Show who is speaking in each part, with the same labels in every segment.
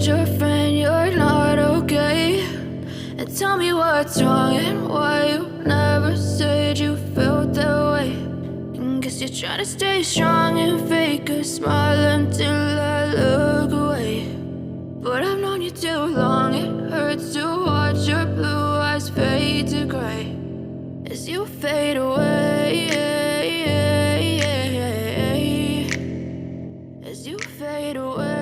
Speaker 1: told your friend you're not okay? And tell me what's wrong and why you never said you felt that way. And guess you're trying to stay strong and fake a smile until I look away. But I've known you too long, it hurts to watch your blue eyes fade to gray as you fade away, as you fade away.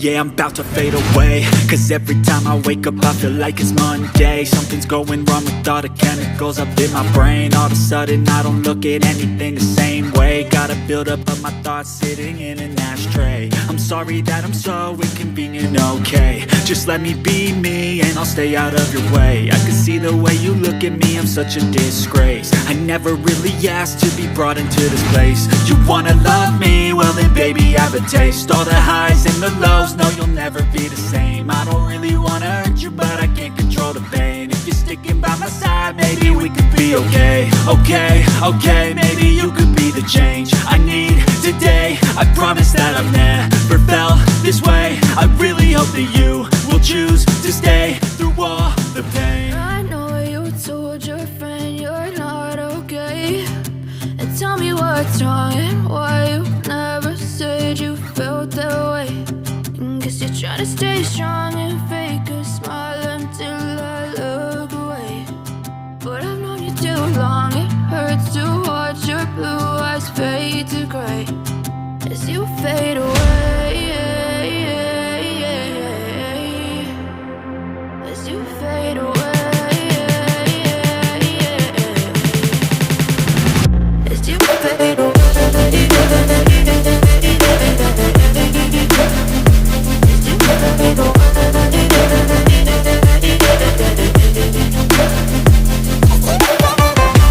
Speaker 2: Yeah, I'm about to fade away, cause every time I wake up I feel like it's Monday. Something's going wrong with all the chemicals up in my brain. All of a sudden I don't look at anything the same way. Got a buildup of my thoughts sitting in an ashtray. I'm sorry that I'm so inconvenient, okay? Just let me be me and I'll stay out of your way. I can see the way you look at me, I'm such a disgrace. I never really asked to be brought into this place. You wanna love me? Well then baby have a taste. All the highs and the lows, no, you'll never be the same. I don't really wanna hurt you, but I can't control the pain. If you're sticking by my side, maybe we could be okay. Okay, maybe you could be the change I need today. I promise that I've never felt this way. I really hope that you will choose to stay through all the pain.
Speaker 1: I know you told your friend you're not okay. And tell me what's wrong and why you never said you felt that way. Guess you're trying to stay strong and fake a smile until I look away. But I've known you too long, it hurts to watch your blue eyes fade to gray as you fade away.